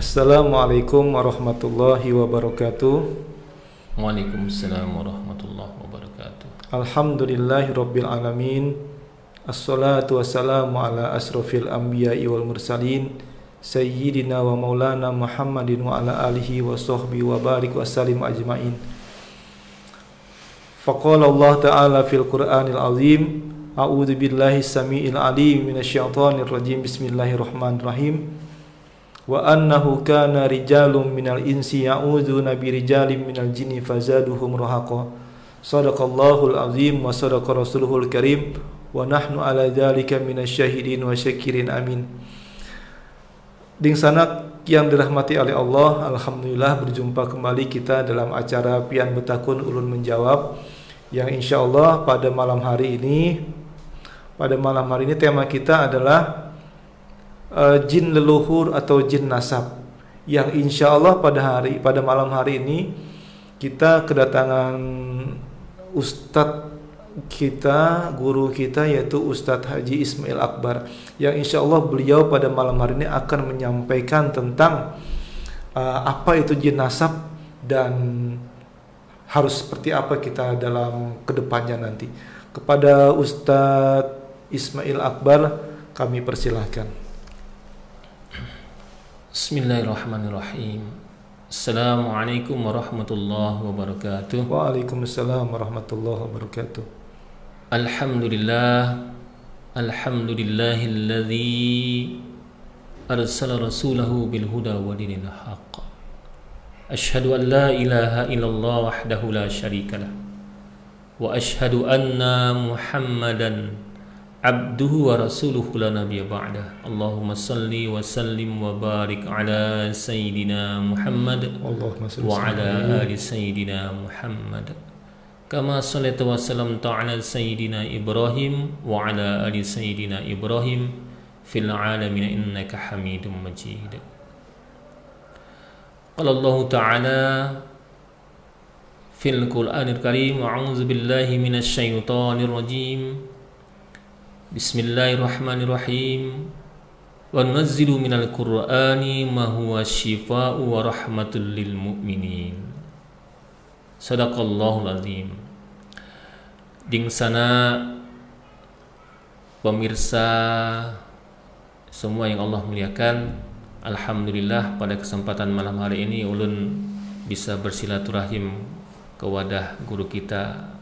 Assalamualaikum warahmatullahi wabarakatuh. Waalaikumsalam warahmatullahi wabarakatuh. Alhamdulillahirabbil alamin. Assalatu wassalamu ala asrofil anbiya'i wal mursalin Sayyidina wa maulana Muhammadin wa ala alihi wa sahbihi wa barik wa salim ajma'in. Faqala Allah ta'ala fil Qur'anil azim. A'udzu billahi samiil alim minasyaitonir rajim. Bismillahirrahmanirrahim. Wa annahu kana rijalun minal insi ya'udzuna birijalin minal jinni fazaduhum rahaqa. Shadaqallahul azim wa shadaqa rasuluhul karim wa nahnu ala dzalika minasyahidin wa syakirin amin. Ding sanak yang dirahmati oleh Allah, alhamdulillah berjumpa kembali kita dalam acara Pian Betakun Ulun Menjawab yang insyaallah pada malam hari ini tema kita adalah jin leluhur atau jin nasab, yang insya Allah pada malam hari ini kita kedatangan ustadz kita, guru kita, yaitu Ustadz Haji Ismail Akbar, yang insya Allah beliau pada malam hari ini akan menyampaikan tentang apa itu jin nasab dan harus seperti apa kita dalam kedepannya nanti. Kepada Ustadz Ismail Akbar kami persilahkan. Bismillahirrahmanirrahim. Assalamualaikum warahmatullahi wabarakatuh. Waalaikumsalam warahmatullahi wabarakatuh. Alhamdulillahilladzi arsala rasulahu bil huda wa dinil haqq. Asyhadu an la ilaha illallah wahdahu la syarikalah wa asyhadu anna Muhammadan abduhu wa rasuluhu la nabiyya ba'dah. Allahumma salli wa sallim wa barik ala sayyidina Muhammad wa ala ali sayyidina Muhammad kama sallaita wa sallamta ala sayyidina Ibrahim wa ala ali sayyidina Ibrahim fil alamin innaka Hamidum Majid. Qala Allah ta'ala fil Qur'anil Karim, a'udzu billahi minasy syaithanir rajim. Bismillahirrahmanirrahim. Wa nunazzilu minal Qur'ani ma huwa syifaa'u wa rahmatul lil mu'minin. Sadaqallahul azim. Ding sana pemirsa semua yang Allah muliakan, alhamdulillah pada kesempatan malam hari ini ulun bisa bersilaturahim ke wadah guru kita,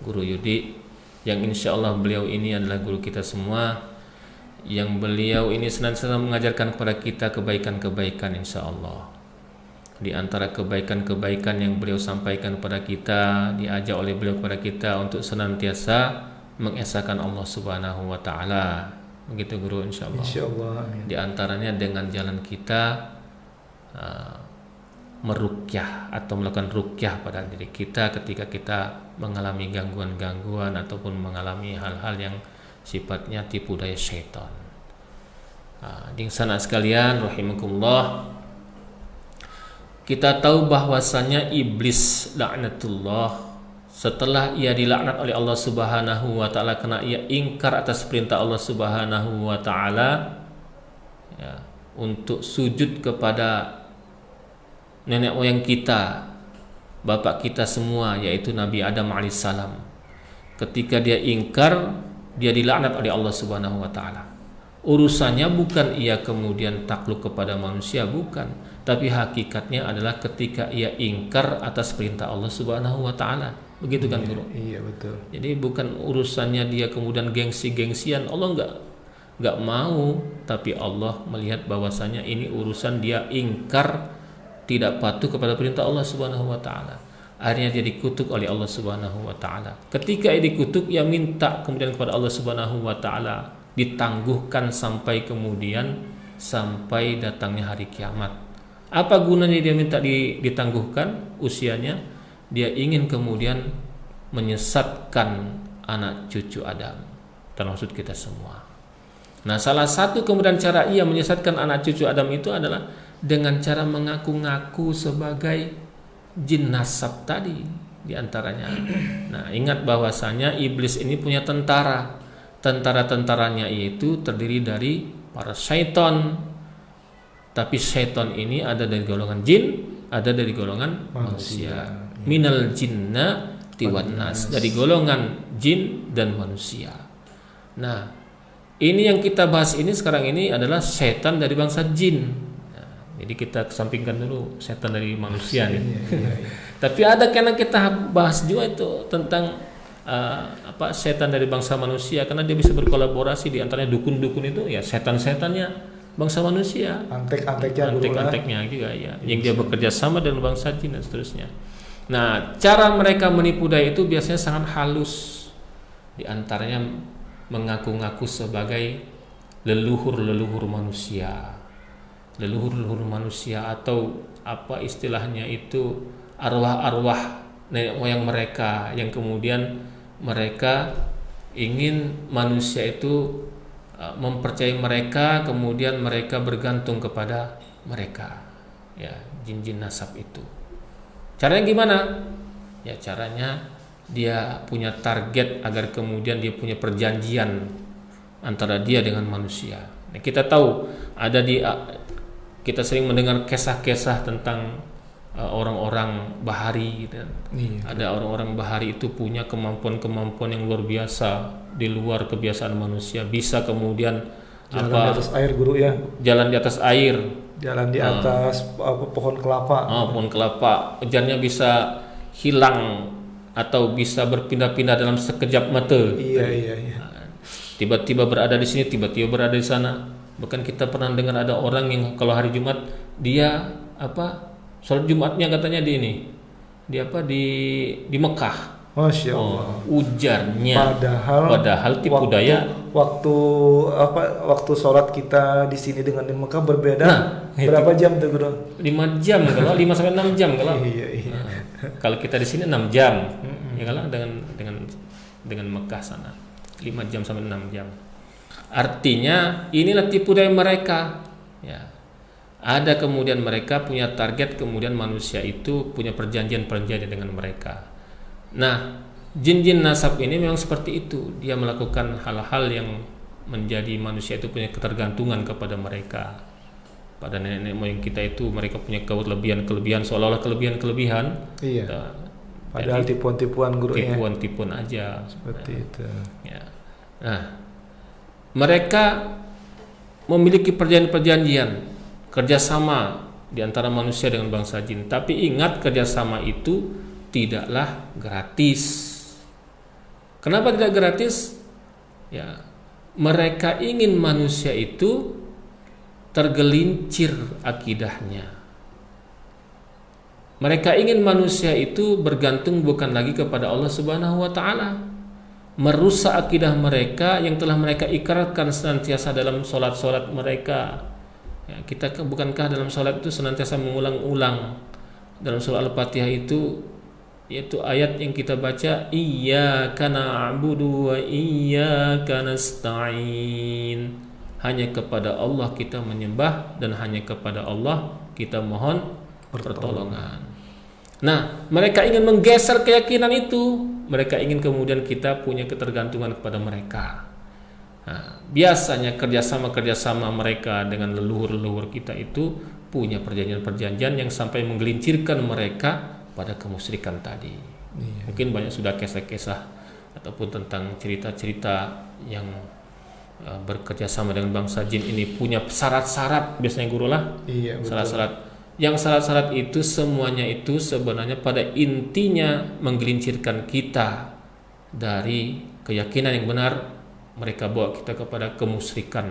Guru Yudi, yang insya Allah beliau ini adalah guru kita semua, yang beliau ini senantiasa mengajarkan kepada kita kebaikan-kebaikan insya Allah. Di antara kebaikan-kebaikan yang beliau sampaikan kepada kita, diajak oleh beliau kepada kita untuk senantiasa mengesahkan Allah Subhanahu wa Ta'ala. Begitu guru, insya Allah. Insya Allah, amin. Di antaranya dengan jalan kita meruqyah atau melakukan ruqyah pada diri kita ketika kita mengalami gangguan-gangguan ataupun mengalami hal-hal yang sifatnya tipu daya syaitan. Ding sanak sekalian rahimakumullah, kita tahu bahwasanya iblis laknatullah, setelah ia dilaknat oleh Allah Subhanahu wa Ta'ala karena ia ingkar atas perintah Allah Subhanahu wa Ta'ala, ya, untuk sujud kepada nenek moyang kita, bapak kita semua, yaitu Nabi Adam alaihissalam. Ketika dia ingkar, dia dilaknat oleh Allah Subhanahu wa Ta'ala. Urusannya bukan ia kemudian takluk kepada manusia, bukan, tapi hakikatnya adalah ketika ia ingkar atas perintah Allah Subhanahu wa Ta'ala. Begitu kan guru? Iya, betul. Jadi bukan urusannya dia kemudian gengsi-gengsian. Allah enggak mau, tapi Allah melihat bahwasanya ini urusan dia ingkar, tidak patuh kepada perintah Allah Subhanahu wa Ta'ala. Akhirnya dia dikutuk oleh Allah Subhanahu wa Ta'ala. Ketika ia dikutuk, ia minta kemudian kepada Allah Subhanahu wa Ta'ala ditangguhkan sampai datangnya hari kiamat. Apa gunanya dia minta ditangguhkan usianya? Dia ingin kemudian menyesatkan anak cucu Adam, termasuk kita semua. Nah, salah satu kemudian cara ia menyesatkan anak cucu Adam itu adalah dengan cara mengaku-ngaku sebagai jin nasab tadi diantaranya. Nah, ingat bahwasanya iblis ini punya tentara. Tentara-tentaranya itu terdiri dari para syaitan, Tapi syaitan ini ada dari golongan jin, ada dari golongan manusia. Minal jinna wan nas, dari golongan jin dan manusia. Nah, ini yang kita bahas ini sekarang ini adalah setan dari bangsa jin. Nah, jadi kita kesampingkan dulu setan dari manusia nih. Tapi ada karena kita bahas juga itu tentang setan dari bangsa manusia, karena dia bisa berkolaborasi di antaranya dukun-dukun itu ya setan-setannya bangsa manusia. Antek-anteknya juga ya, yang dia bekerja sama dengan bangsa jin dan seterusnya. Nah, cara mereka menipu daya itu biasanya sangat halus. Di antaranya mengaku-ngaku sebagai leluhur manusia. Leluhur manusia, atau apa istilahnya itu, arwah-arwah nenek moyang mereka, yang kemudian mereka ingin manusia itu mempercayai mereka, kemudian mereka bergantung kepada mereka. Ya, jin-jin nasab itu. Caranya gimana? Ya, caranya dia punya target agar kemudian dia punya perjanjian antara dia dengan manusia. Nah, kita tahu kita sering mendengar kisah-kisah tentang orang-orang bahari gitu. Ada orang-orang bahari itu punya kemampuan-kemampuan yang luar biasa, di luar kebiasaan manusia. Bisa kemudian jalan di atas air, guru ya. Jalan di atas air. Jalan di atas pohon kelapa. Pohon kelapa. Ujarnya bisa hilang atau bisa berpindah-pindah dalam sekejap mata. Iya. Tiba-tiba berada di sini, tiba-tiba berada di sana. Bahkan kita pernah dengar ada orang yang kalau hari Jumat dia sholat Jumatnya katanya di Mekah. Masya Allah. Ujarnya. Padahal tipu daya. Waktu sholat kita di sini dengan di Mekah berbeda. Berapa jam tuh, Guru? 5 jam kalau 5 sampai 6 jam kalau. Iya. Kalau kita di sini 6 jam. Ya kalau dengan Mekah sana 5 jam sampai 6 jam. Artinya inilah tipu daya mereka. Ya. Ada kemudian mereka punya target, kemudian manusia itu punya perjanjian dengan mereka. Nah, jin-jin nasab ini memang seperti itu. Dia melakukan hal-hal yang menjadi manusia itu punya ketergantungan kepada mereka. Pada nenek moyang kita itu mereka punya kelebihan-kelebihan, seolah-olah kelebihan-kelebihan. Iya. Padahal tipuan-tipuan, Guru, ya. Tipuan-tipuan aja. Seperti itu. Ya. Nah, mereka memiliki perjanjian kerjasama di antara manusia dengan bangsa jin. Tapi ingat, kerjasama itu tidaklah gratis. Kenapa tidak gratis? Ya, mereka ingin manusia itu tergelincir akidahnya. Mereka ingin manusia itu bergantung bukan lagi kepada Allah Subhanahu wa taala. Merusak akidah mereka yang telah mereka ikrarkan senantiasa dalam solat-solat mereka. Ya, kita bukankah dalam solat itu senantiasa mengulang-ulang dalam surah Al-Fatihah itu, yaitu ayat yang kita baca, iyyaka na'budu wa iyyaka nasta'in. Hanya kepada Allah kita menyembah dan hanya kepada Allah kita mohon pertolongan. Nah, mereka ingin menggeser keyakinan itu. Mereka ingin kemudian kita punya ketergantungan kepada mereka. Nah, biasanya kerjasama mereka dengan leluhur-leluhur kita itu punya perjanjian-perjanjian yang sampai menggelincirkan mereka pada kemusyrikan tadi. Iya. Mungkin banyak sudah kisah-kisah ataupun tentang cerita-cerita yang bekerjasama dengan bangsa jin ini punya syarat-syarat, biasanya, Guru lah. Iya, syarat-syarat. Yang syarat-syarat itu semuanya itu sebenarnya pada intinya menggelincirkan kita dari keyakinan yang benar. Mereka bawa kita kepada kemusyrikan.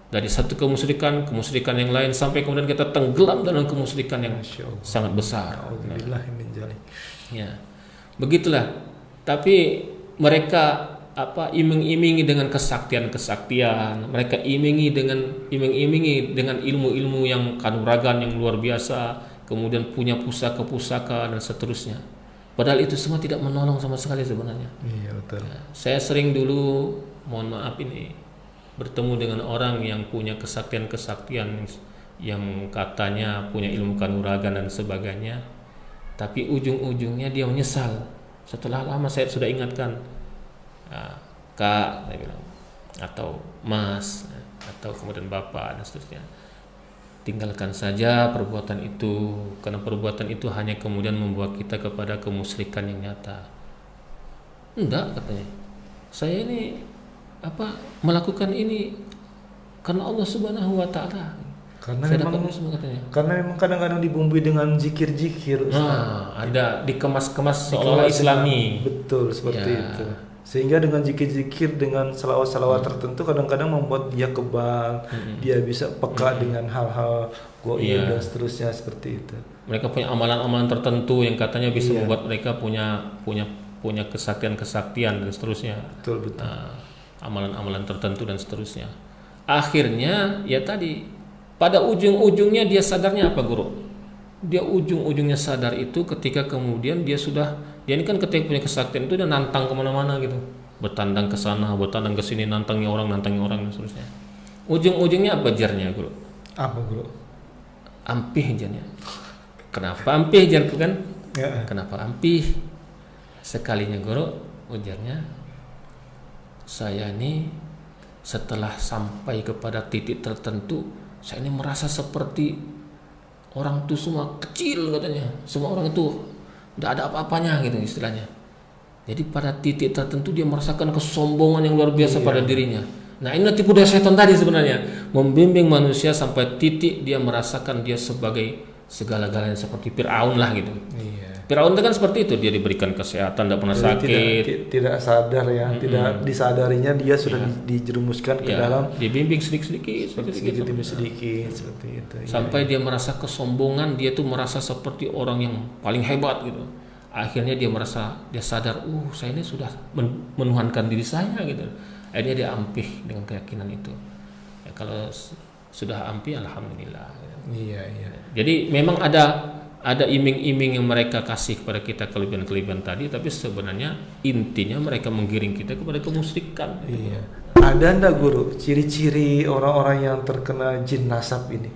Dari satu kemusyrikan yang lain sampai kemudian kita tenggelam dalam kemusyrikan yang sangat besar. Ya, begitulah. Tapi mereka iming-imingi dengan kesaktian. Mereka iming-imingi dengan ilmu-ilmu yang kanuragan yang luar biasa. Kemudian punya pusaka-pusaka dan seterusnya. Padahal itu semua tidak menolong sama sekali sebenarnya. Iya, betul. Ya, saya sering dulu, mohon maaf ini, bertemu dengan orang yang punya kesaktian yang katanya punya ilmu kanuragan dan sebagainya, tapi ujung-ujungnya dia menyesal. Setelah lama saya sudah ingatkan, Kak, saya bilang, atau Mas, atau kemudian Bapak dan seterusnya, tinggalkan saja perbuatan itu, karena perbuatan itu hanya kemudian membawa kita kepada kemusyrikan yang nyata. Enggak, katanya, saya ini melakukan ini karena Allah Subhanahu wa Ta'ala. Karena memang kadang-kadang dibumbui dengan zikir-zikir. Ada dikemas-kemas seolah Islami. Betul, seperti itu. Sehingga dengan zikir-zikir, dengan salawat-salawat tertentu kadang-kadang membuat dia kebal, dia bisa peka dengan hal-hal goib dan seterusnya, seperti itu. Mereka punya amalan-amalan tertentu yang katanya bisa membuat mereka punya kesaktian-kesaktian dan seterusnya. Betul. Amalan-amalan tertentu dan seterusnya. Akhirnya ya tadi, pada ujung-ujungnya dia sadarnya apa, Guru? Dia ujung-ujungnya sadar itu ketika kemudian dia ini kan ketika punya kesaktian itu dia nantang kemana-mana gitu, bertandang ke sana, bertandang ke sini, nantangi orang dan seterusnya. Ujung-ujungnya apa jarnya, Guru? Apa, Guru? Ampih jarnya. Kenapa ampih jarku kan? Ya. Kenapa ampih? Sekalinya, Guru, ujarnya, saya ini setelah sampai kepada titik tertentu, saya ini merasa seperti orang itu semua kecil, katanya. Semua orang itu tidak ada apa-apanya gitu istilahnya. Jadi pada titik tertentu dia merasakan kesombongan yang luar biasa pada dirinya. Nah, ini tipu daya setan tadi sebenarnya, membimbing manusia sampai titik dia merasakan dia sebagai segala-galanya, seperti Fir'aun lah gitu. Fir'aun itu kan seperti itu, dia diberikan kesehatan, tidak pernah sakit, tidak sadar ya, tidak disadarinya dia sudah dijerumuskan ke dalam, dibimbing sedikit demi sedikit seperti itu. Sampai dia merasa kesombongan, dia tuh merasa seperti orang yang paling hebat gitu. Akhirnya dia sadar, saya ini sudah menuhankan diri saya gitu. Akhirnya dia ampih dengan keyakinan itu. Ya, kalau sudah ampih, alhamdulillah. Iya. Jadi memang ada iming-iming yang mereka kasih kepada kita, kelebihan-kelebihan tadi, tapi sebenarnya intinya mereka menggiring kita kepada kemusyrikan. Iya. Ada enggak, Guru, ciri-ciri orang-orang yang terkena jin nasab ini?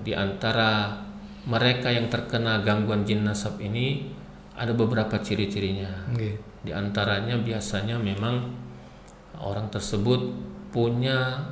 Di antara mereka yang terkena gangguan jin nasab ini ada beberapa ciri-cirinya. Di antaranya biasanya memang orang tersebut punya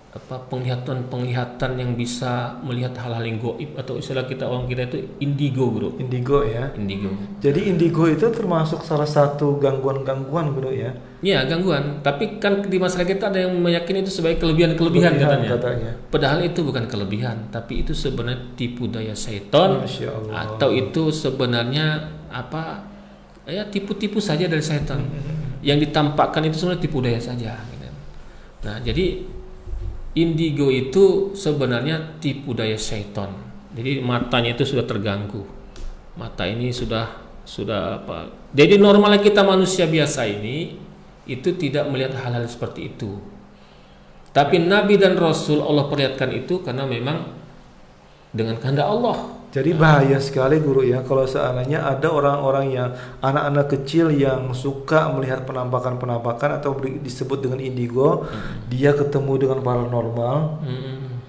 penglihatan yang bisa melihat hal-hal yang goib, atau istilah orang kita itu indigo, Bro. Indigo ya. Indigo. Jadi indigo itu termasuk salah satu gangguan-gangguan, Bro ya. Iya, gangguan. Tapi kan di masyarakat kita ada yang meyakini itu sebagai kelebihan katanya. Padahal itu bukan kelebihan, tapi itu sebenarnya tipu daya setan, atau itu sebenarnya tipu-tipu saja dari setan. Yang ditampakkan itu sebenarnya tipu daya saja. Nah, jadi indigo itu sebenarnya tipu daya syaitan. Jadi matanya itu sudah terganggu. Mata ini sudah apa? Jadi normalnya kita manusia biasa ini itu tidak melihat hal-hal seperti itu. Tapi Nabi dan Rasul Allah perlihatkan itu karena memang dengan kehendak Allah. Jadi bahaya sekali, Guru ya, kalau seandainya ada orang-orang yang anak-anak kecil yang suka melihat penampakan-penampakan atau disebut dengan indigo, dia ketemu dengan paranormal,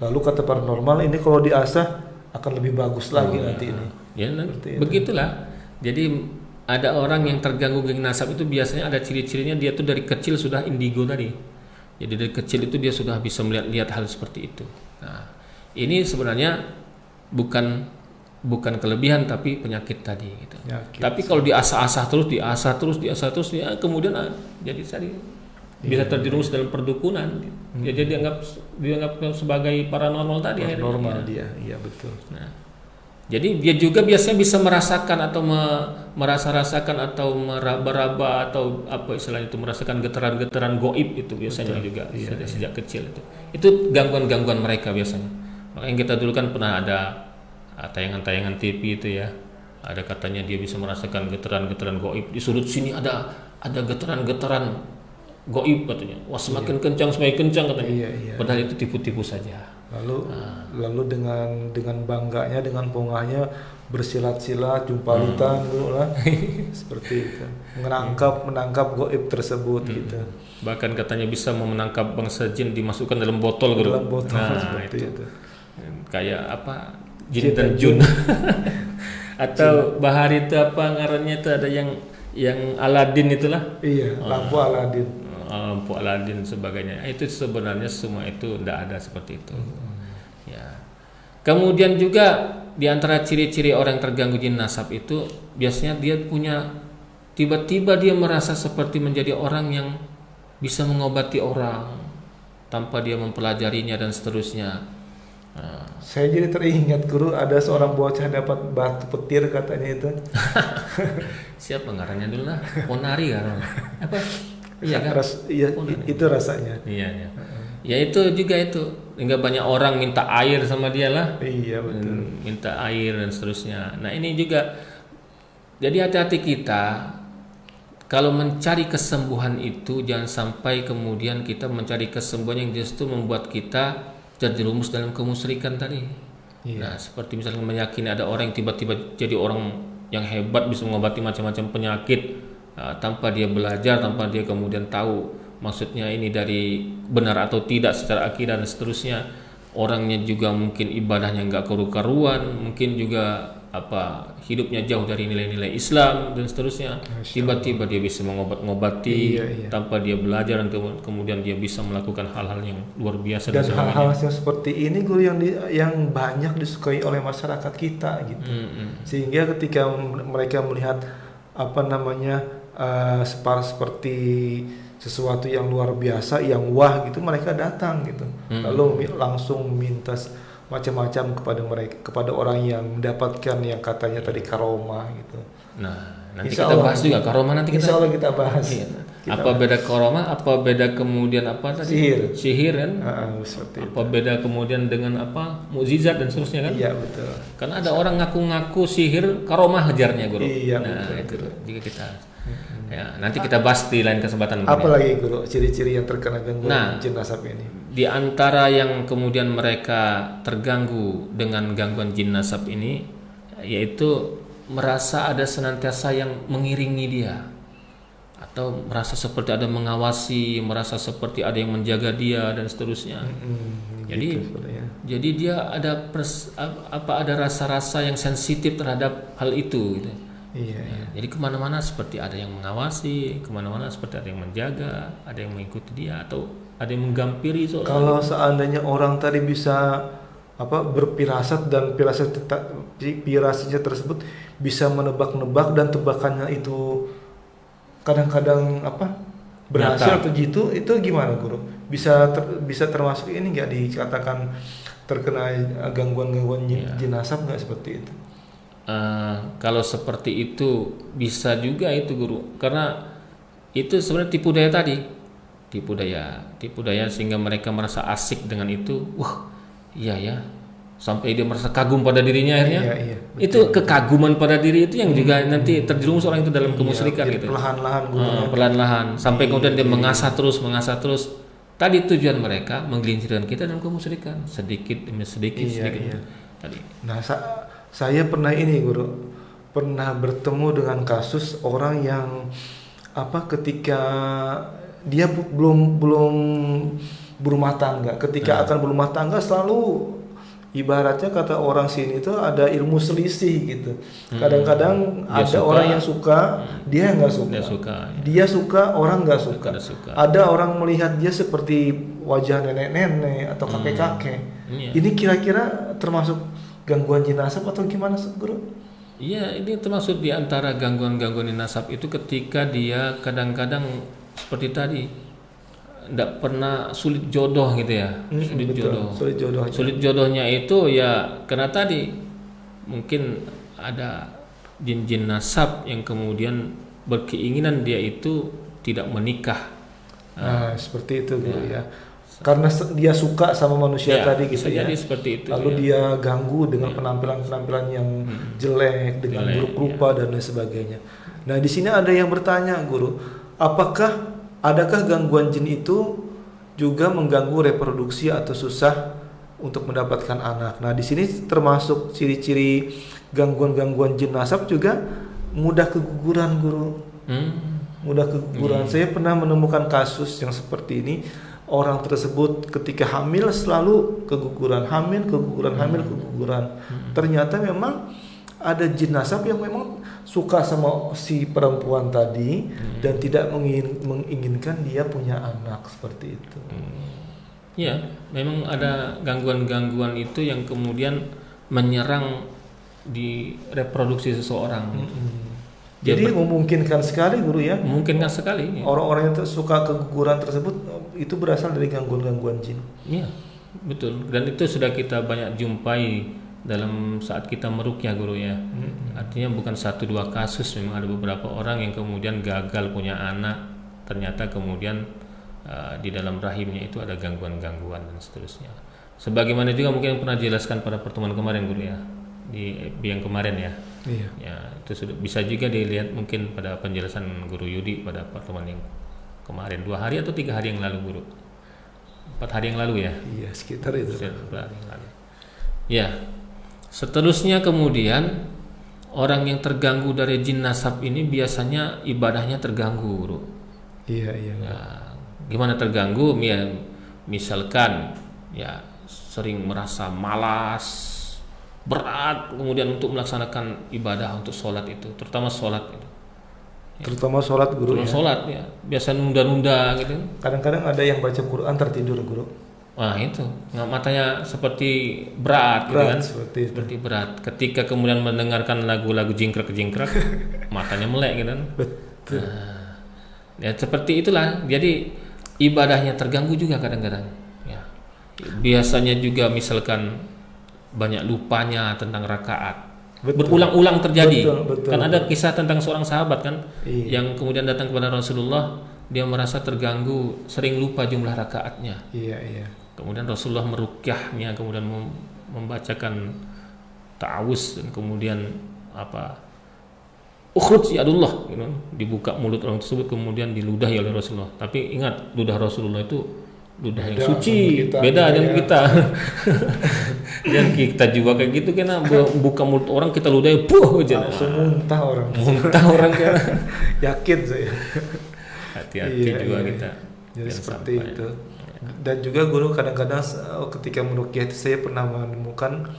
lalu kata paranormal ini kalau diasah akan lebih bagus lagi nanti ini. Ya, begitulah. Jadi ada orang yang terganggu geng nasab itu biasanya ada ciri-cirinya, dia tuh dari kecil sudah indigo tadi. Jadi dari kecil itu dia sudah bisa melihat hal seperti itu. Nah, ini sebenarnya bukan kelebihan tapi penyakit tadi gitu. Tapi kalau diasah terus ya kemudian jadi tadi bisa terjerumus dalam perdukunan. Ya, jadi dianggap sebagai paranormal tadi. Paranormal dia, iya betul. Nah, jadi dia juga biasanya bisa merasakan atau merasa-rasakan atau meraba-raba atau apa istilahnya itu, merasakan getaran-getaran goib itu biasanya juga sejak kecil itu. Itu gangguan-gangguan mereka biasanya. Makanya kita dulu kan pernah ada tayangan-tayangan TV itu ya, ada katanya dia bisa merasakan getaran-getaran goib di sudut sini, ada getaran-getaran goib katanya. Wah, semakin kencang katanya. Padahal itu tipu-tipu saja. Lalu dengan bangganya, dengan bongahnya bersilat-silat, jumpalitan dulu lah. Seperti itu. Menangkap goib tersebut gitu. Bahkan katanya bisa menangkap bangsa jin, dimasukkan dalam botol gitu. Dalam botol seperti itu. Kayak apa? Jin dan Jun. Atau bahari itu apa ngarannya itu, ada yang Aladin itulah. Iya, lampu Aladin. lampu Aladin sebagainya. Itu sebenarnya semua itu tidak ada seperti itu. Ya. Kemudian juga di antara ciri-ciri orang terganggu jin nasab itu biasanya dia punya tiba-tiba dia merasa seperti menjadi orang yang bisa mengobati orang tanpa dia mempelajarinya dan seterusnya. Saya jadi teringat guru, ada seorang bocah dapat batu petir katanya itu. Siapa ngarannya dulu lah? Ponari kan? Apa? Iya kan? Iya, itu rasanya. Iya, iya. Ya itu juga itu. Enggak banyak orang minta air sama dia lah. Iya betul. Minta air dan seterusnya. Nah ini juga. Jadi hati-hati kita kalau mencari kesembuhan itu jangan sampai kemudian kita mencari kesembuhan yang justru membuat kita terjerumus dalam kemusyrikan tadi. Iya. Nah seperti misalnya meyakini ada orang yang tiba-tiba jadi orang yang hebat bisa mengobati macam-macam penyakit tanpa dia belajar, tanpa dia kemudian tahu maksudnya ini dari benar atau tidak secara akidah dan seterusnya. Orangnya juga mungkin ibadahnya nggak karu-karuan, mungkin juga hidupnya jauh dari nilai-nilai Islam dan seterusnya. Tiba-tiba dia bisa mengobati tanpa dia belajar dan kemudian dia bisa melakukan hal-hal yang luar biasa. Dan hal-hal yang seperti ini guru yang banyak disukai oleh masyarakat kita gitu. Sehingga ketika mereka melihat seperti sesuatu yang luar biasa, yang wah gitu, mereka datang gitu. Lalu langsung minta macam-macam kepada orang yang mendapatkan yang katanya tadi karomah gitu. Nah, nanti kita bahas juga karomah nanti kita. Insya Allah kita bahas. Iya. Beda karomah? Apa beda kemudian apa tadi? Sihir kan? Seperti apa itu. Beda kemudian dengan mukjizat dan seterusnya kan? Iya betul. Karena ada orang ngaku-ngaku sihir karomah hajarnya guru. Iya nah, betul. Itu jika kita. Ya, nanti kita bahas di lain kesempatan. Apalagi guru ciri-ciri yang terkena gangguan jin nasab ini? Di antara yang kemudian mereka terganggu dengan gangguan jin nasab ini, yaitu merasa ada senantiasa yang mengiringi dia, atau merasa seperti ada mengawasi, merasa seperti ada yang menjaga dia dan seterusnya. Jadi dia ada ada rasa-rasa yang sensitif terhadap hal itu. Gitu. Iya. Jadi kemana-mana seperti ada yang mengawasi, kemana-mana seperti ada yang menjaga, ada yang mengikuti dia atau ada yang menggampiri. Kalau seandainya orang tadi bisa berpirasat dan pirasatnya tersebut bisa menebak-nebak dan tebakannya itu kadang-kadang berhasil atau jitu, itu gimana guru? Bisa termasuk ini nggak dikatakan terkena gangguan jin nasab nggak seperti itu? Kalau seperti itu bisa juga itu guru, karena itu sebenarnya tipu daya tadi, tipu daya sehingga mereka merasa asik dengan itu. Wah iya ya, sampai dia merasa kagum pada dirinya akhirnya. Iya, itu kekaguman pada diri itu yang juga nanti terjerumus orang itu dalam kemusyrikan gitu. Perlahan-lahan sampai kemudian dia mengasah terus. Tadi tujuan mereka menggelincirkan kita dalam kemusyrikan sedikit demi sedikit. Tadi. Nah saya pernah bertemu dengan kasus orang yang ketika dia belum berumah tangga, ketika akan berumah tangga selalu ibaratnya kata orang sini itu ada ilmu selisih gitu. Kadang-kadang ada orang yang suka, dia nggak suka. Dia suka, orang nggak suka. Ada orang melihat dia seperti wajah nenek-nenek atau kakek-kakek. Ini kira-kira termasuk gangguan jin nasab atau gimana guru? Iya, ini termasuk di antara gangguan-gangguan jin nasab itu ketika dia kadang-kadang seperti tadi tidak pernah sulit jodoh gitu ya. Sulit jodohnya itu ya karena tadi mungkin ada jin-jin nasab yang kemudian berkeinginan dia itu tidak menikah. Seperti itu guru ya. Karena dia suka sama manusia tadi gitu ya. Jadi seperti itu. Lalu dia ganggu dengan penampilan yang jelek, dengan buruk rupa dan lain sebagainya. Nah, di sini ada yang bertanya, guru, adakah gangguan jin itu juga mengganggu reproduksi atau susah untuk mendapatkan anak? Nah, di sini termasuk ciri-ciri gangguan jin nasab juga mudah keguguran, guru. Mudah keguguran. Saya pernah menemukan kasus yang seperti ini. Orang tersebut ketika hamil selalu keguguran. Ternyata memang ada jin nasab yang memang suka sama si perempuan tadi dan tidak menginginkan dia punya anak seperti itu. Ya, memang ada gangguan-gangguan itu yang kemudian menyerang di reproduksi seseorang. Jadi memungkinkan sekali guru ya. Memungkinkan sekali. Ya. Orang-orang yang suka keguguran tersebut itu berasal dari gangguan-gangguan jin. Iya, betul. Dan itu sudah kita banyak jumpai dalam saat kita meruqyah guru ya. Artinya bukan 1-2 kasus, memang ada beberapa orang yang kemudian gagal punya anak, ternyata kemudian di dalam rahimnya itu ada gangguan-gangguan dan seterusnya. Sebagaimana juga mungkin pernah dijelaskan pada pertemuan kemarin guru ya, di yang kemarin ya. Iya. Ya, itu sudah bisa juga dilihat mungkin pada penjelasan guru Yudi pada pertemuan yang kemarin 2 hari atau 3 hari yang lalu guru. 4 hari yang lalu ya. Iya, sekitar itu. 4 hari yang lalu. Ya. Seterusnya kemudian orang yang terganggu dari jin nasab ini biasanya ibadahnya terganggu guru. Iya. Ya, gimana terganggu? Ya, misalkan ya sering merasa malas, berat kemudian untuk melaksanakan ibadah untuk sholat itu, terutama sholat itu. Ya. Terutama sholat guru ya. Sholat ya, biasa nunda-nunda gitu. Kadang-kadang ada yang baca Quran tertidur guru. Wah itu, matanya seperti berat gitu kan? Seperti berat. Ketika kemudian mendengarkan lagu-lagu jingkrak-jingkrak, matanya melek gitu kan? Betul. Ya seperti itulah. Jadi ibadahnya terganggu juga kadang-kadang. Ya. Biasanya juga misalkan banyak lupanya tentang rakaat. Berulang-ulang terjadi. Betul. Kan ada kisah tentang seorang sahabat kan, iya. yang kemudian datang kepada Rasulullah, dia merasa terganggu, sering lupa jumlah rakaatnya. Iya. Kemudian Rasulullah meruqyahnya, kemudian membacakan ta'awuz dan kemudian ukhruj ya Allah, gitu. Dibuka mulut orang tersebut kemudian diludahi oleh Rasulullah. Tapi ingat, ludah Rasulullah itu ludah yang suci, beda dengan kita. Dan kita juga kayak gitu kan, buka mulut orang kita ludahi, aja. Langsung muntah orang kan. Yakin saya. Hati-hati juga kita. Jadi seperti itu. Dan juga guru kadang-kadang ketika meruqyah saya pernah menemukan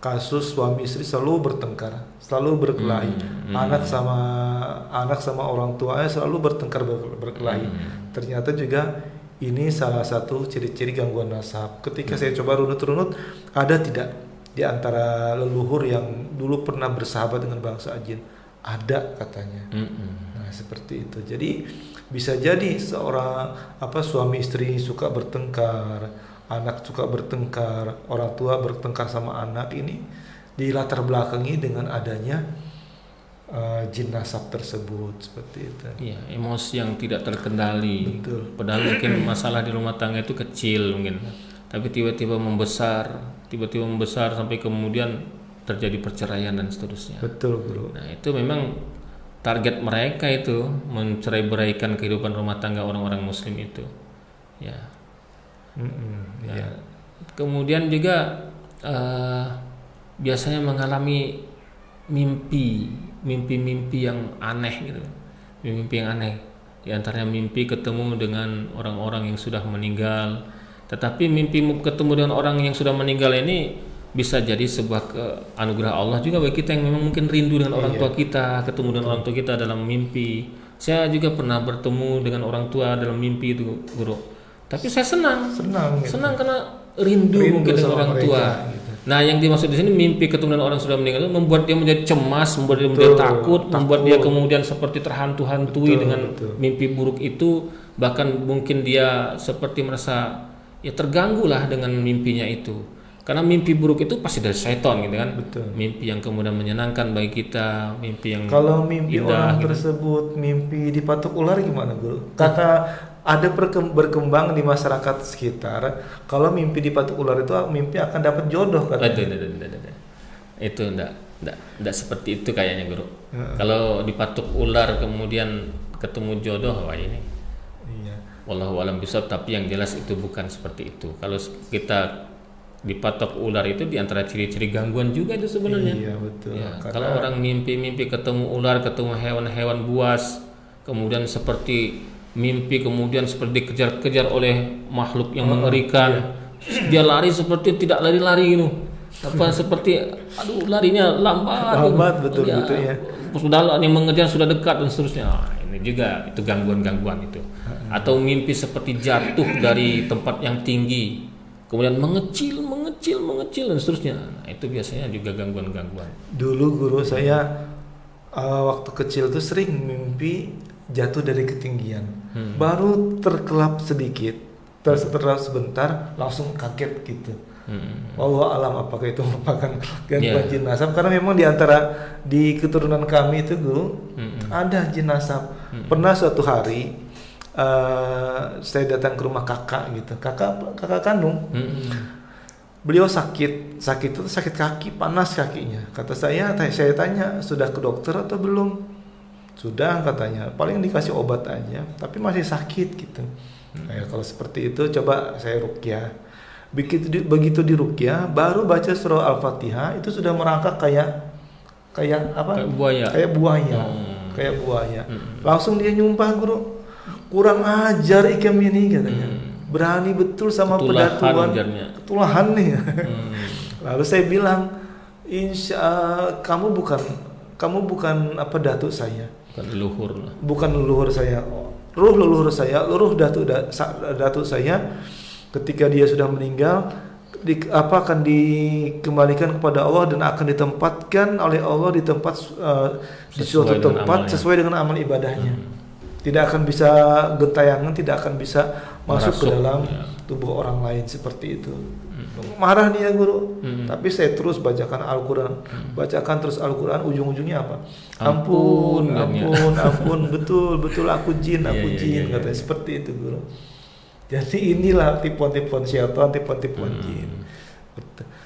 kasus suami istri selalu bertengkar, selalu berkelahi. Anak sama orang tuanya selalu bertengkar, berkelahi. Ternyata juga ini salah satu ciri-ciri gangguan nasab. Ketika saya coba runut-runut, ada tidak di antara leluhur yang dulu pernah bersahabat dengan bangsa jin? Ada katanya. Nah, seperti itu. Jadi bisa jadi seorang suami istri suka bertengkar, anak suka bertengkar, orang tua bertengkar sama anak, ini dilatar belakangi dengan adanya jin nasab tersebut, seperti itu. Iya, emosi yang tidak terkendali. Betul. Padahal mungkin masalah di rumah tangga itu kecil mungkin, tapi tiba-tiba membesar sampai kemudian terjadi perceraian dan seterusnya. Betul, Bro. Nah, itu memang target mereka itu mencerai-beraikan kehidupan rumah tangga orang-orang muslim itu. Ya. Iya. Kemudian juga biasanya mengalami mimpi yang aneh gitu. Mimpi yang aneh. Di antaranya mimpi ketemu dengan orang-orang yang sudah meninggal. Tetapi mimpi ketemu dengan orang yang sudah meninggal ini bisa jadi sebuah anugerah Allah juga bagi kita yang memang mungkin rindu dengan orang tua kita, ketemu dengan orang tua kita dalam mimpi. Saya juga pernah bertemu dengan orang tua dalam mimpi itu, Guru. Tapi saya senang karena rindu mungkin dengan orang tua. Gitu. Nah, yang dimaksud di sini mimpi ketemu dengan orang sudah meninggal itu membuat dia menjadi cemas, membuat dia menjadi takut, membuat dia kemudian seperti terhantu-hantui dengan mimpi buruk itu, bahkan mungkin dia seperti merasa ya terganggu lah dengan mimpinya itu. Karena mimpi buruk itu pasti dari setan gitu kan. Betul. Mimpi yang kemudian menyenangkan bagi kita, mimpi yang kalau mimpi indah, orang tersebut mimpi dipatuk ular gimana, Guru? Kata ada berkembang di masyarakat sekitar, kalau mimpi dipatuk ular itu mimpi akan dapat jodoh katanya. Itu enggak seperti itu kayaknya, Guru. Kalau dipatuk ular kemudian ketemu jodoh, wah ini. Iya. Wallahu a'lam bishawab, tapi yang jelas itu bukan seperti itu. Kalau kita dipatok ular itu diantara ciri-ciri gangguan juga itu sebenarnya. Iya, betul. Ya, kalau orang mimpi ketemu ular, ketemu hewan-hewan buas, kemudian seperti mimpi kemudian seperti dikejar-kejar oleh makhluk yang mengerikan, dia lari seperti tidak lari-lari gitu. seperti aduh larinya lambat betul ya, gitu ya. Sudah yang mengejar sudah dekat dan seterusnya. Ini juga itu gangguan-gangguan itu. Atau mimpi seperti jatuh dari tempat yang tinggi, kemudian mengecil dan seterusnya. Nah, itu biasanya juga gangguan-gangguan. Dulu guru saya waktu kecil tuh sering mimpi jatuh dari ketinggian. Baru terkelap sedikit, terkelap sebentar, langsung kaget gitu. Allah alam apakah itu merupakan gangguan jin nasab, karena memang di keturunan kami itu guru ada jin nasab. Pernah suatu hari saya datang ke rumah kakak gitu, kakak kandung. Beliau sakit itu sakit kaki, panas kakinya. Kata saya tanya sudah ke dokter atau belum? Sudah katanya, paling dikasih obat aja, tapi masih sakit gitu. Nah, kalau seperti itu coba saya ruqyah. Begitu di ruqyah, baru baca surah Al-Fatihah itu sudah merangkak kayak apa? Kayak buaya. Langsung dia nyumpah, guru, kurang ajar ikam ini katanya. Berani betul sama pedatuan, ketulahan nih. Lalu saya bilang, kamu bukan apa datuk saya, bukan leluhur saya, ruh leluhur saya, datuk saya. Ketika dia sudah meninggal, akan dikembalikan kepada Allah dan akan ditempatkan oleh Allah di tempat di suatu tempat sesuai dengan amal ibadahnya. Tidak akan bisa gentayangan, tidak akan bisa masuk ke dalam tubuh orang lain seperti itu. Marah dia, guru. Tapi saya terus bacakan Al-Quran, Al-Quran, ujung-ujungnya apa? Ampun, betul aku jin, katanya seperti itu, guru. Jadi inilah tipuan-tipuan syaitan, tipuan-tipuan jin.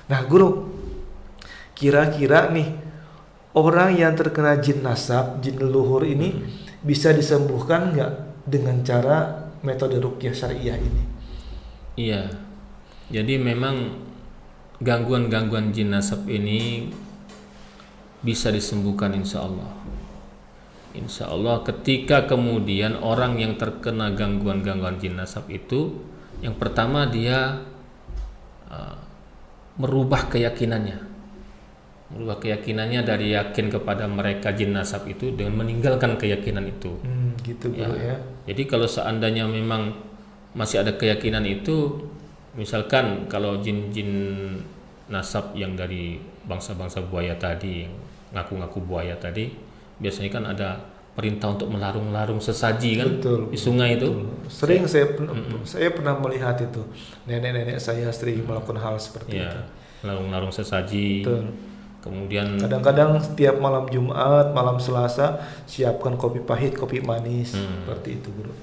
Nah, guru, kira-kira nih orang yang terkena jin nasab, jin leluhur ini bisa disembuhkan nggak dengan cara metode ruqyah syariah ini? Iya. Jadi memang gangguan-gangguan jin nasab ini bisa disembuhkan insya Allah. Insya Allah ketika kemudian orang yang terkena gangguan-gangguan jin nasab itu, yang pertama dia merubah keyakinannya dari yakin kepada mereka jin nasab itu dengan meninggalkan keyakinan itu. Gitu ya. Jadi kalau seandainya memang masih ada keyakinan itu, misalkan kalau jin-jin nasab yang dari bangsa-bangsa buaya tadi, ngaku-ngaku buaya tadi, biasanya kan ada perintah untuk melarung-larung sesaji kan, di sungai itu. Sering saya pernah melihat itu. Nenek-nenek saya sering melakukan hal seperti itu. Larung-larung sesaji. Betul. Kemudian kadang-kadang setiap malam Jumat, malam Selasa siapkan kopi pahit, kopi manis, seperti itu, guru.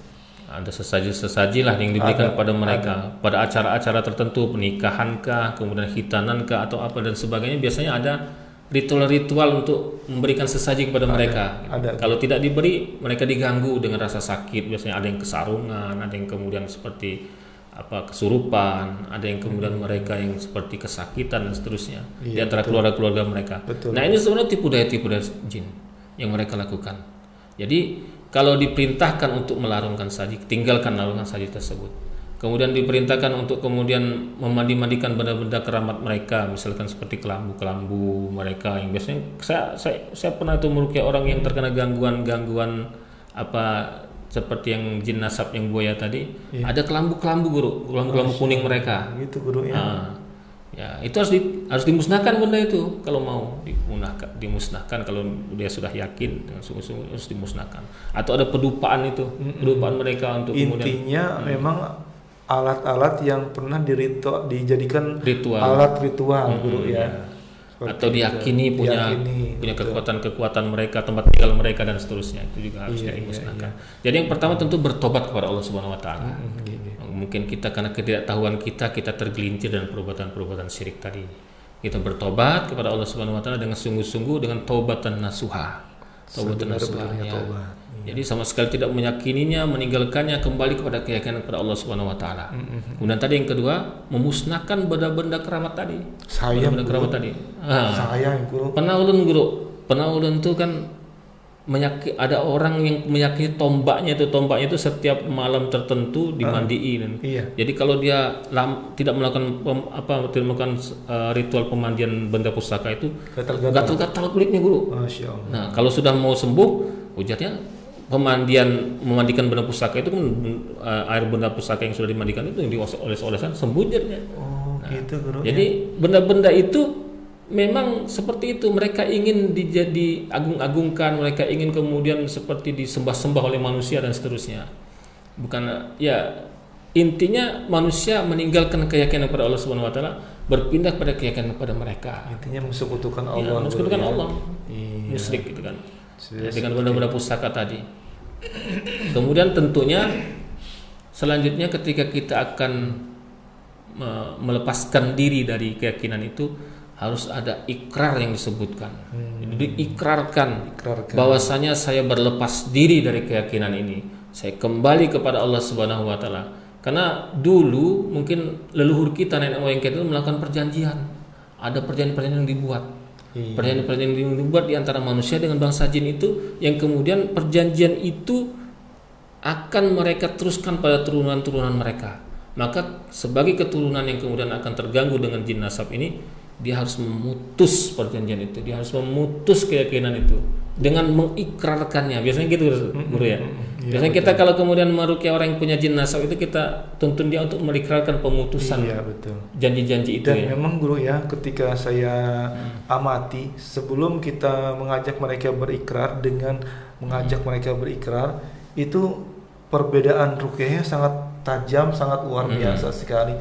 Ada sesaji-sesaji lah yang diberikan kepada mereka pada acara-acara tertentu, pernikahan kah, kemudian hitanan kah atau apa dan sebagainya. Biasanya ada ritual-ritual untuk memberikan sesaji kepada mereka. Kalau tidak diberi, mereka diganggu dengan rasa sakit. Biasanya ada yang kesarungan, ada yang kemudian seperti kesurupan, ada yang kemudian mereka yang seperti kesakitan dan seterusnya di antara keluarga-keluarga mereka. Nah, ini sebenarnya tipu daya jin yang mereka lakukan. Jadi kalau diperintahkan untuk melarungkan saji, tinggalkan larungan saji tersebut. Kemudian diperintahkan untuk kemudian memandi-mandikan benda-benda keramat mereka, misalkan seperti kelambu-kelambu mereka yang biasanya saya pernah itu meruqyah orang yang terkena gangguan seperti yang jin nasab yang buaya tadi. Ada kelambu-kelambu, guru, kelambu kuning mereka. Gitu, guru ya. Ya, itu harus dimusnahkan benda itu kalau mau dimusnahkan kalau dia sudah yakin dengan sungguh-sungguh harus dimusnahkan. Atau ada pedupaan itu, pedupaan mereka untuk intinya memang alat-alat yang pernah dijadikan alat ritual, guru ya. Atau diyakini punya kekuatan-kekuatan mereka, tempat tinggal mereka dan seterusnya, itu juga harus dimusnahkan. Jadi yang pertama tentu bertobat kepada Allah Subhanahu wa taala. Mungkin kita karena ketidaktahuan kita tergelincir dengan perbuatan-perbuatan syirik tadi. Kita bertobat kepada Allah Subhanahu wa taala dengan sungguh-sungguh, dengan taubatan nasuha. Taubatan nasuha. Jadi sama sekali tidak meyakininya, meninggalkannya, kembali kepada keyakinan kepada Allah Subhanahu wa taala. Kemudian tadi yang kedua, memusnahkan benda-benda keramat tadi. Sayang, guru. Pernah ulun, guru. Pernah ulun itu kan ada orang yang meyakini tombaknya itu setiap malam tertentu dimandiin. Iya. Jadi kalau dia tidak melakukan ritual pemandian benda pusaka itu gatal-gatal kulitnya, Guru. Masya Allah. Nah, kalau sudah mau sembuh, ujarnya memandikan benda pusaka itu kan air benda pusaka yang sudah dimandikan itu yang dioles-olesan sembuh jadinya. Oh, gitu, Guru. Jadi benda-benda itu memang seperti itu, mereka ingin agung-agungkan, mereka ingin kemudian seperti disembah-sembah oleh manusia dan seterusnya. Bukan, ya intinya manusia meninggalkan keyakinan kepada Allah Subhanahu wa taala, berpindah pada keyakinan kepada mereka. Intinya mensekutukan Allah. Mensekutukan Allah. Iya. Musyrik gitu kan. Dengan benda-benda pusaka tadi. Kemudian tentunya selanjutnya ketika kita akan melepaskan diri dari keyakinan itu, harus ada ikrar yang disebutkan. Jadi ikrarkan bahwasanya saya berlepas diri dari keyakinan ini. Saya kembali kepada Allah Subhanahu wa taala. Karena dulu mungkin leluhur kita, nenek moyang kita itu melakukan perjanjian. Ada perjanjian-perjanjian yang dibuat. Perjanjian-perjanjian yang dibuat di antara manusia dengan bangsa jin itu, yang kemudian perjanjian itu akan mereka teruskan pada turunan-turunan mereka. Maka sebagai keturunan yang kemudian akan terganggu dengan jin nasab ini, dia harus memutus perjanjian itu, dia harus memutus keyakinan itu dengan mengikrarkannya. Biasanya gitu, Guru ya. Biasanya kita kalau kemudian meruqyah orang yang punya jin nasab itu, kita tuntun dia untuk mengikrarkan pemutusan janji-janji itu. Dan memang, Guru ya, ketika saya amati, sebelum kita mengajak mereka berikrar dengan mengajak mereka berikrar, itu perbedaan ruqyahnya sangat tajam, sangat luar biasa sekali.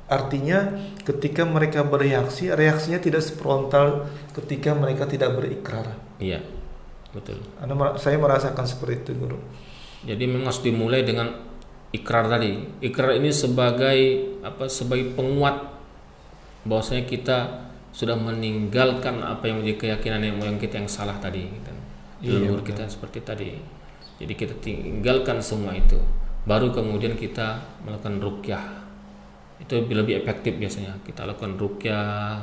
Artinya ketika mereka bereaksi, reaksinya tidak sefrontal ketika mereka tidak berikrar. Iya, betul. Saya merasakan seperti itu, Guru. Jadi memang harus dimulai dengan ikrar tadi. Ikrar ini sebagai penguat bahwasanya kita sudah meninggalkan apa yang menjadi keyakinan yang kita yang salah tadi. Leluhur kita seperti tadi. Jadi kita tinggalkan semua itu. Baru kemudian kita melakukan ruqyah. Itu lebih efektif biasanya. Kita lakukan ruqyah,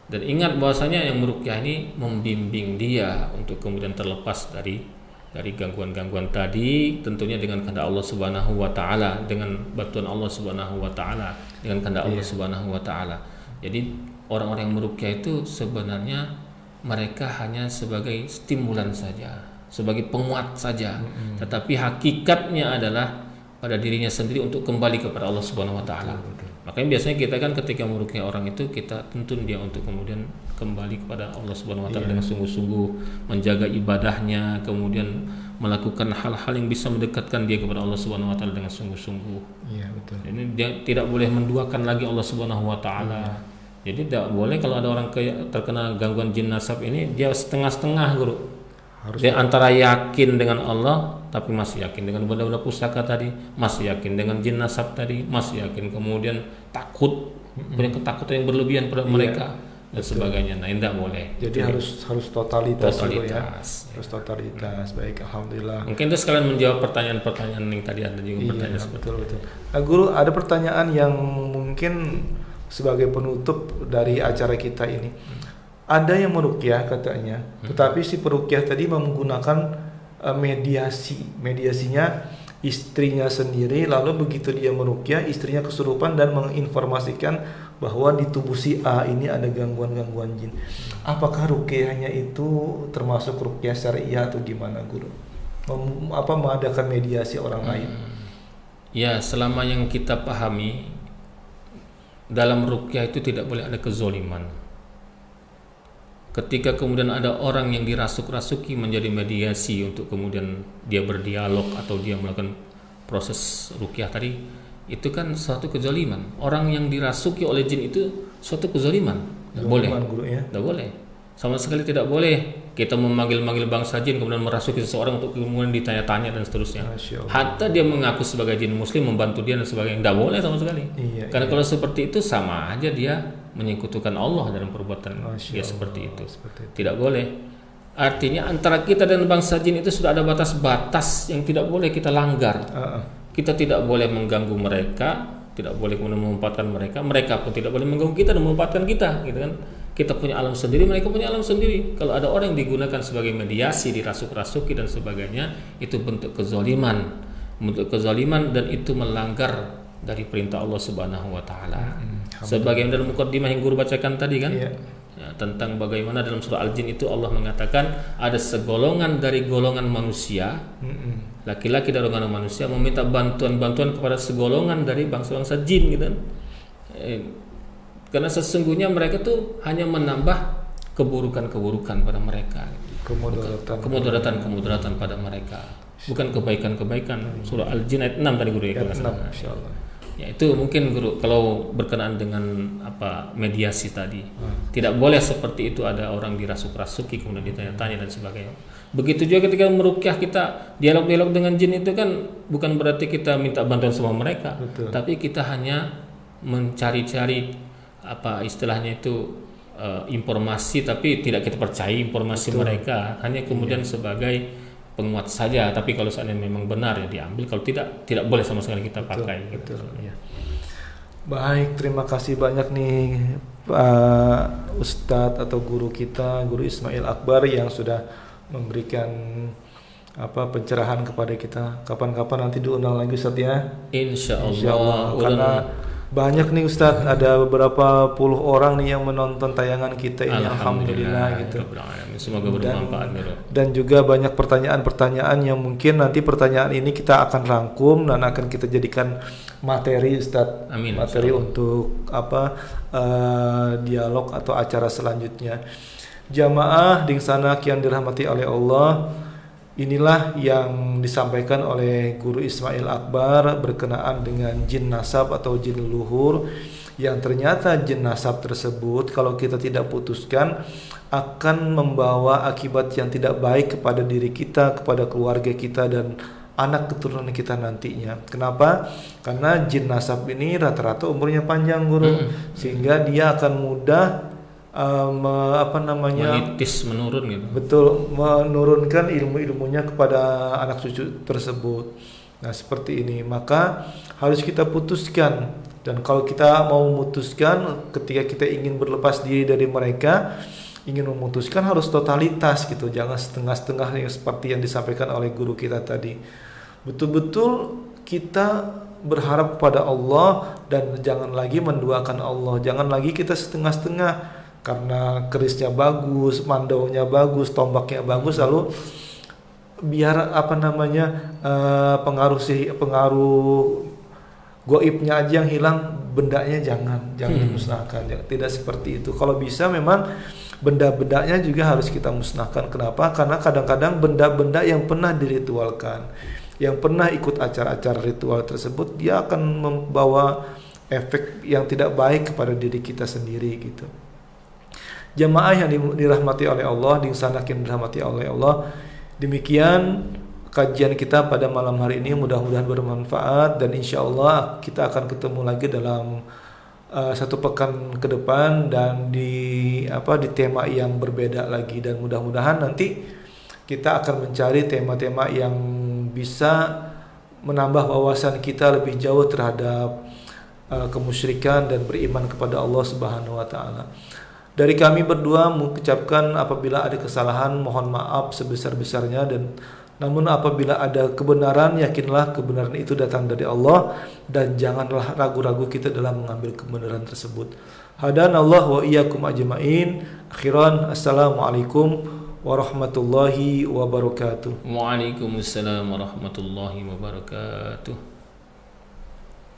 dan ingat bahwasanya yang meruqyah ini membimbing dia untuk kemudian terlepas dari gangguan-gangguan tadi, tentunya dengan kehendak Allah Subhanahu wa taala, dengan bantuan Allah Subhanahu wa taala, dengan kehendak Allah Subhanahu wa taala. Jadi orang-orang yang meruqyah itu sebenarnya mereka hanya sebagai stimulan saja, sebagai penguat saja. Tetapi hakikatnya adalah pada dirinya sendiri untuk kembali kepada Allah Subhanahu wa taala. Makanya biasanya kita kan ketika meruqyah orang itu, kita tuntun dia untuk kemudian kembali kepada Allah Subhanahu wa taala dengan sungguh-sungguh, menjaga ibadahnya, kemudian melakukan hal-hal yang bisa mendekatkan dia kepada Allah Subhanahu wa taala dengan sungguh-sungguh. Iya, betul. Ini dia tidak boleh menduakan lagi Allah Subhanahu wa taala. Jadi tidak boleh kalau ada orang terkena gangguan jin nasab ini, dia setengah-setengah, Guru. Dia antara yakin dengan Allah tapi masih yakin dengan benda-benda pusaka tadi, masih yakin dengan jin nasab tadi, masih yakin, kemudian takut, punya ketakutan yang berlebihan pada mereka dan sebagainya. Nah, tidak boleh. Jadi harus totalitas. Ya. Harus totalitas. Baik, alhamdulillah. Mungkin itu sekalian menjawab pertanyaan-pertanyaan yang tadi ada juga bertanya seperti betul. Nah, Guru, ada pertanyaan yang mungkin sebagai penutup dari acara kita ini. Ada yang meruqyah katanya, tetapi si peruqyah tadi menggunakan mediasinya istrinya sendiri, lalu begitu dia meruqyah, istrinya kesurupan dan menginformasikan bahwa di tubuh si A ini ada gangguan-gangguan jin. Apakah ruqyahnya itu termasuk ruqyah syariah atau gimana, Guru? Mengadakan mediasi orang lain? Ya, selama yang kita pahami, dalam ruqyah itu tidak boleh ada kezoliman. Ketika kemudian ada orang yang dirasuk-rasuki menjadi mediasi untuk kemudian dia berdialog atau dia melakukan proses ruqyah tadi, itu kan suatu kezaliman. Orang yang dirasuki oleh jin itu suatu kezaliman. Tidak boleh. Tidak boleh. Sama sekali tidak boleh kita memanggil-manggil bangsa jin kemudian merasuki seseorang untuk kemudian ditanya-tanya dan seterusnya. Hatta dia mengaku sebagai jin muslim, membantu dia dan sebagainya, tidak boleh sama sekali. Karena kalau seperti itu sama aja dia menyekutukan Allah dalam perbuatan dia seperti itu. Tidak boleh. Artinya antara kita dan bangsa jin itu sudah ada batas-batas yang tidak boleh kita langgar. Kita tidak boleh mengganggu mereka, tidak boleh kemudian memanfaatkan mereka, mereka pun tidak boleh mengganggu kita dan memanfaatkan kita, gitu kan. kita punya alam sendiri, mereka punya alam sendiri. Kalau ada orang yang digunakan sebagai mediasi, dirasuk-rasuki dan sebagainya, itu bentuk kezaliman, dan itu melanggar dari perintah Allah Subhanahu wa taala. Sebagian dalam mukaddimah yang guru bacakan tadi kan, ya, tentang bagaimana dalam surah Al-Jin itu Allah mengatakan ada segolongan dari golongan manusia, laki-laki dari golongan manusia meminta bantuan kepada segolongan dari bangsa-bangsa jin gitu kan. Karena sesungguhnya mereka tuh hanya menambah keburukan-keburukan pada mereka, kemudaratan pada mereka, bukan kebaikan-kebaikan. Surah Al-Jin ayat 6 tadi guru ya. Ya itu mungkin guru kalau berkenaan dengan mediasi tadi. Tidak boleh seperti itu, ada orang dirasuk-rasuki kemudian ditanya-tanya dan sebagainya. Begitu juga ketika meruqyah, kita dialog-dialog dengan jin itu kan bukan berarti kita minta bantuan sama mereka. Betul. Tapi kita hanya mencari-cari istilahnya itu informasi, tapi tidak kita percaya informasi mereka, hanya kemudian sebagai penguat saja. Tapi kalau seandainya memang benar ya diambil, kalau tidak boleh sama sekali kita pakai. Betul. Ya. Baik, terima kasih banyak nih Pak Ustadz atau guru kita, Guru Ismail Akbar yang sudah memberikan pencerahan kepada kita. Kapan-kapan nanti diundang lagi Ustadz ya. Insya Allah. Karena banyak nih Ustadz, ada beberapa puluh orang nih yang menonton tayangan kita ini. Alhamdulillah gitu. Semoga bermanfaat. Dan juga banyak pertanyaan-pertanyaan yang mungkin nanti pertanyaan ini kita akan rangkum dan akan kita jadikan materi Ustadz. Amin. Materi untuk dialog atau acara selanjutnya. Jamaah di sana yang dirahmati oleh Allah, inilah yang disampaikan oleh Guru Ismail Akbar berkenaan dengan jin nasab atau jin leluhur, yang ternyata jin nasab tersebut kalau kita tidak putuskan akan membawa akibat yang tidak baik kepada diri kita, kepada keluarga kita dan anak keturunan kita nantinya. Kenapa? Karena jin nasab ini rata-rata umurnya panjang guru, sehingga dia akan mudah menitis, menurun gitu. Betul, menurunkan ilmu-ilmunya kepada anak cucu tersebut. Nah, seperti ini. Maka harus kita putuskan. Dan kalau kita mau memutuskan, ketika kita ingin berlepas diri dari mereka, ingin memutuskan harus totalitas gitu. Jangan setengah-setengah yang seperti yang disampaikan oleh guru kita tadi. Betul-betul kita berharap kepada Allah dan jangan lagi menduakan Allah. Jangan lagi kita setengah-setengah. Karena kerisnya bagus, mandaunya bagus, tombaknya bagus, lalu biar pengaruh goibnya aja yang hilang, bendanya jangan dimusnahkan. Tidak seperti itu. Kalau bisa memang benda-bendanya juga harus kita musnahkan. Kenapa? Karena kadang-kadang benda-benda yang pernah diritualkan, yang pernah ikut acara-acara ritual tersebut, dia akan membawa efek yang tidak baik kepada diri kita sendiri gitu. Jamaah yang dirahmati oleh Allah, di sana yang dirahmati oleh Allah. Demikian kajian kita pada malam hari ini, mudah-mudahan bermanfaat dan insya Allah kita akan ketemu lagi dalam satu pekan ke depan dan di tema yang berbeda lagi, dan mudah-mudahan nanti kita akan mencari tema-tema yang bisa menambah wawasan kita lebih jauh terhadap kemusyrikan dan beriman kepada Allah Subhanahu wa taala. Dari kami berdua mengucapkan apabila ada kesalahan mohon maaf sebesar-besarnya, dan namun apabila ada kebenaran yakinlah kebenaran itu datang dari Allah dan janganlah ragu-ragu kita dalam mengambil kebenaran tersebut. Hadanallahu wa iyyakum ajma'in. Akhiran, assalamualaikum warahmatullahi wabarakatuh. Waalaikumsalam warahmatullahi wabarakatuh.